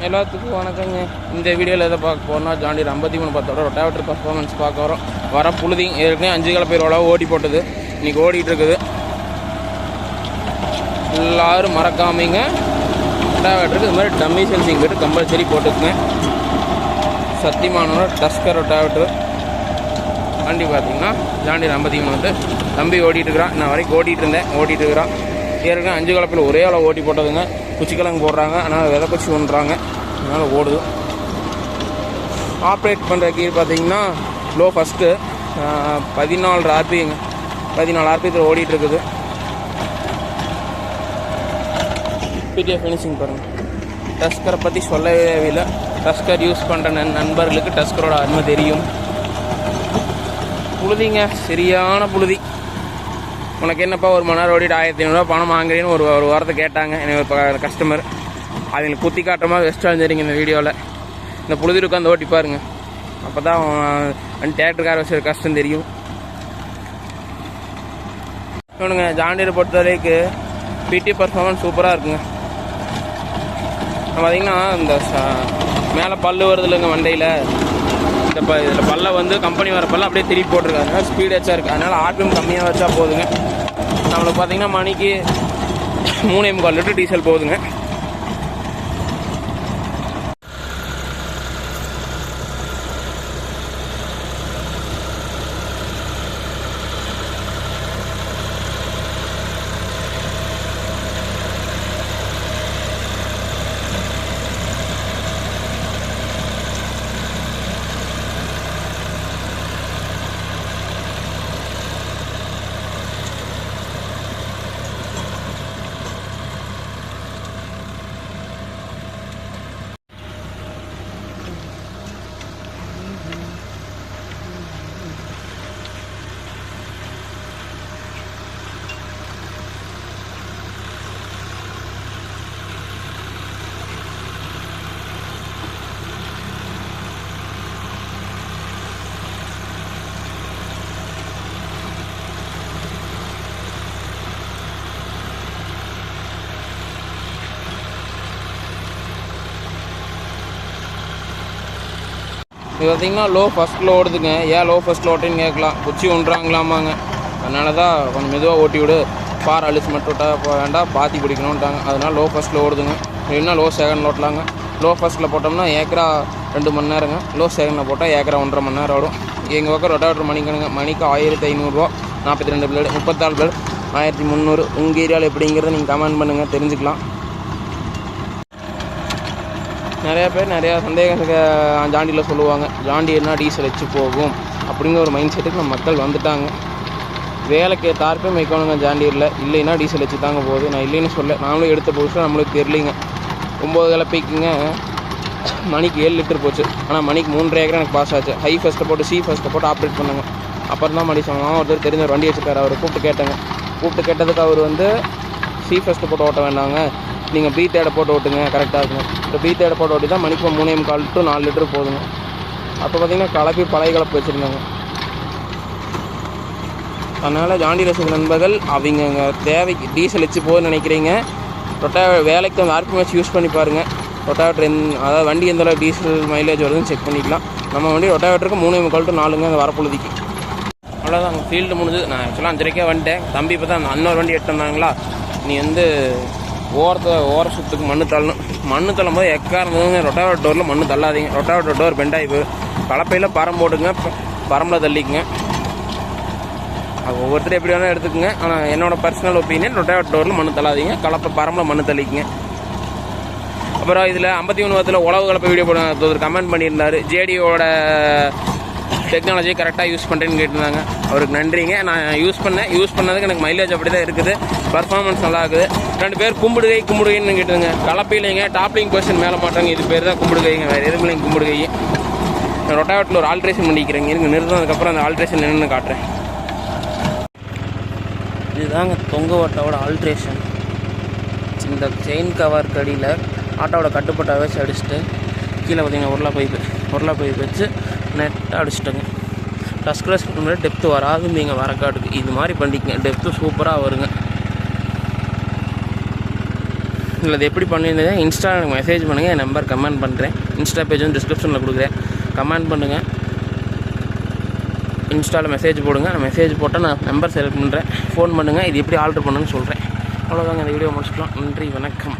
எல்லாத்துக்கும் வணக்கங்க. இந்த வீடியோவில் எதை பார்க்க போகிறோம்னா ஜாண்டியர் 5310 ரொட்டாவேட்டர் பர்ஃபார்மன்ஸ் பார்க்க வரோம். வர புழுதி ஏற்கனவே 5 கலப்பையோட ஓட்டி போட்டது, இன்றைக்கி ஓடிட்டு இருக்குது. எல்லோரும் மறக்காமீங்க ரொட்டாவேட்டருக்கு இது மாதிரி டம்மி சென்சிங் போய்ட்டு கம்பல்சரி போட்டுக்குங்க. சத்தியமானோட டஸ்கர் ரொட்டாவேட்டர் வண்டி பார்த்தீங்கன்னா ஜாண்டியர் 53 தம்பி ஓட்டிகிட்டு இருக்கிறான். நான் வரைக்கும் ஓட்டிகிட்டு இருக்கிறான். ஏற்கனவே 5 கலப்பில் ஒரே அளவு ஓட்டி போட்டதுங்க. குச்சிக்கிழங்கு போடுறாங்க, அதனால் விதை குச்சி பண்ணுறாங்க, அதனால் ஓடுது. ஆப்ரேட் பண்ணுற கீர் பார்த்தீங்கன்னா லோ ஃபஸ்ட்டு 14 ஆர்பிங்க, 14 ஆர்பியில் ஓடிட்டுருக்குது. பிடிஎஃப் ஃபினிஷிங் பாருங்கள். டஸ்கரை பற்றி சொல்லவே இல்லை. டஸ்கர் யூஸ் பண்ணுற நண்பர்களுக்கு டஸ்கரோட அருமை தெரியும். புழுதிங்க, சரியான புழுதி. உனக்கு என்னப்பா ஒரு மணி நேரம் ஓடிட்டு 1500 பணம் வாங்குறேன்னு ஒரு வாரத்தை கேட்டாங்க எனக்கு இப்போ கஸ்டமர். அவங்களுக்கு குத்தி காட்டுற மாதிரி வெஸ்ட்டாக தெரியுங்க இந்த வீடியோவில். இந்த புழுதி உட்காந்து ஓட்டி பாருங்க, அப்போ தான் தேட்டருக்கார வச்சு கஷ்டம் தெரியும். சொல்லுங்க, ஜாண்டியரை பொறுத்த வரைக்கு பிடி பர்ஃபார்மன்ஸ் சூப்பராக இருக்குங்க. பார்த்திங்கன்னா இந்த மேலே பல்லு வருது இல்லைங்க வண்டையில், இதில் பல்ல வந்து கம்பெனி வர பல்ல அப்படியே திருப்பி போட்டிருக்காங்க. ஸ்பீட் வச்சா இருக்குது, அதனால் ஆர்பிஎம் கம்மியாக வச்சா போதுங்க. நம்மளுக்கு பார்த்திங்கன்னா மணிக்கு 3.25 லிட்டர் டீசல் போகுதுங்க. இது பார்த்திங்கன்னா லோ ஃபஸ்ட்டில் ஓடுதுங்க. ஏன் லோ ஃபஸ்ட்டில் ஓட்டுன்னு கேட்கலாம், குச்சி ஒன்றாங்களாமாங்க. அதனால தான் கொஞ்சம் மெதுவாக ஓட்டி விடு, பார் அழிச்சு மட்டும் விட்டால் வேண்டாம், பாத்தி பிடிக்கணுன்ட்டாங்க. அதனால் லோ ஃபஸ்ட்டில் ஓடுதுங்க. இல்லைன்னா லோ செகண்டில் ஓட்டலாங்க. லோ ஃபஸ்ட்டில் போட்டோம்னா ஏக்கரா 2 மணி நேரங்க. லோ செகண்டில் போட்டால் ஏக்கரா 1.5 மணி நேரம் ஓடும். எங்கள் பக்கம் ரொட்டாவேட்டர் மணிக்கணுங்க. மணிக்கு 1500 42 பிளேடு, 34 பிளேடு 1300. உங்கள் ஏரியாவில் எப்படிங்கிறத நீங்கள் கமெண்ட் பண்ணுங்கள், தெரிஞ்சுக்கலாம். நிறையா பேர் நிறையா சந்தேகம் ஜாண்டியில் சொல்லுவாங்க, ஜாண்டியர்னால் டீசல் வச்சு போகும் அப்படிங்கிற ஒரு மைண்ட் செட்டுக்கு நம்ம மக்கள் வந்துட்டாங்க. வேலைக்கு தார்ப்பே வைக்கணுங்க ஜாண்டியரில், இல்லைன்னா டீசல் வச்சு தாங்க போகுது. நான் இல்லைன்னு சொல்ல, நாமளும் எடுத்த புதுசாக நம்மளுக்கு தெரியலிங்க. 9 கலப்பைக்குங்க மணிக்கு 7 லிட்டர் போச்சு. ஆனால் மணிக்கு 3.5 ஏக்கர் எனக்கு பாஸ் ஆச்சு. ஹை ஃபஸ்ட்டை போட்டு சி ஃபஸ்ட்டை போட்டு ஆப்ரேட் பண்ணுங்க. அப்புறம் தான் மணி சொன்னாங்க. ஒருத்தர் தெரிஞ்ச ஒரு வண்டி வச்சுருக்காரு, அவர் கூப்பிட்டு கேட்டதுக்கு அவர் வந்து சி ஃபஸ்ட்டு போட்டு ஓட்ட வேண்டாங்க, நீங்கள் பி தேடை போட்டு ஓட்டுங்க, கரெக்டாக இருக்குங்க. இப்போ பி தேடை போட்டு ஓட்டி தான் மணிக்கு 3.25 to 4 லிட்டர் போதுங்க. அப்போ பார்த்திங்கன்னா கலப்பி பழைய கலப்பு வச்சுருந்தாங்க. அதனால் ஜாண்டி ரசிக நண்பர்கள் அவங்க தேவைக்கு டீசல் வச்சு போகுதுன்னு நினைக்கிறீங்க, வேலைக்கு அந்த ஆர்பிஎம் வச்சு யூஸ் பண்ணி பாருங்கள். ரொட்டாவேட்டர் அதாவது வண்டி எந்தளவு டீசல் மைலேஜ் வருதுன்னு செக் பண்ணிக்கலாம். நம்ம வண்டி ரொட்டாவேட்டருக்கு 3.25 to 4ங்க அந்த வரப்பொழுதிக்கு. அவ்வளோதான், அங்கே ஃபீல்டு முடிஞ்சது. நான் ஆக்சுவலாக 5:30 வந்துட்டேன். தம்பி இப்போ தான் இன்னொரு வண்டி எடுத்து வந்தாங்களா, நீ வந்து ஓர சுற்றுக்கு மண்ணு தள்ளும் போது எக்காரங்க ரொட்டாவேட்டர் டோரில் மண்ணு தள்ளாதீங்க. ரொட்டாவேட்டர் டோர் பெண்டாகி போய் கலப்பையில் பரம் போட்டுங்க, பரம்பில் தள்ளிக்குங்க. அது ஒவ்வொருத்தரும் எப்படி வேணாலும் எடுத்துக்கோங்க. ஆனால் என்னோடய பர்சனல் ஒப்பீனியன், ரொட்டாவேட்டர் டோரில் மண்ணு தள்ளாதீங்க, கலப்பை பரம்பில் மண்ணு தள்ளிக்குங்க. அப்புறம் இதில் 53 உழவு கலப்பை வீடியோ போட ஒரு கமெண்ட் பண்ணியிருந்தார். ஜேடியோட டெக்னாலஜி கரெக்டாக யூஸ் பண்ணுறேன்னு கேட்டிருந்தாங்க. அவருக்கு நன்றிங்க. நான் யூஸ் பண்ணதுக்கு எனக்கு மைலேஜ் அப்படி தான் இருக்குது, பர்ஃபார்மன்ஸ் நல்லா இருக்குது. 2 பேர் கும்பிடுகைன்னு கேட்டுருங்க. கலப்பையிலைங்க டாப்லிங் பொசிஷன் மேலே மாட்டாங்க, இது பேர் தான் கும்பிடுகைங்க, வேறு எதுவும் இல்லைங்க கும்பிடுகை. நான் ரொட்டாவேட்டில் ஒரு ஆல்ட்ரேஷன் பண்ணிக்கிறேங்க, இருங்க நிறுத்தினதுக்கப்புறம் அந்த ஆல்ட்ரேஷன் என்னென்னு காட்டுறேன். இதுதாங்க தொங்க ஓட்டாவோட ஆல்ட்ரேஷன். இந்த செயின் கவர் கடியில் ஆட்டோவோட கட்டுப்பட்டாக வச்சு அடிச்சுட்டு கீழே பார்த்திங்கன்னா உருளா பைப் வச்சு நெட்டாக அடிச்சிட்டோங்க. டஸ்க் கிளாஸ் முன்னாடி டெப்த்து வராது நீங்கள் வரக்காட்டுக்கு இது மாதிரி பண்ணிக்கங்க, டெப்த்து சூப்பராக வருங்க. இல்லை அது எப்படி பண்ணியிருந்தது இன்ஸ்டாவில் எனக்கு மெசேஜ் பண்ணுங்கள். என் நம்பர் கமெண்ட் பண்ணுறேன். இன்ஸ்டா பேஜ் வந்து டிஸ்கிரிப்ஷனில் கொடுக்குறேன். கமெண்ட் பண்ணுங்கள். இன்ஸ்டாவில் மெசேஜ் போடுங்க. நான் மெசேஜ் போட்டால் நான் நம்பர் செலக்ட் பண்ணுறேன். ஃபோன் பண்ணுங்கள். இது எப்படி ஆல்ட்ரு பண்ணுன்னு சொல்கிறேன். அவ்வளோதாங்க. இந்த வீடியோ முடிச்சுக்கலாம். நன்றி, வணக்கம்.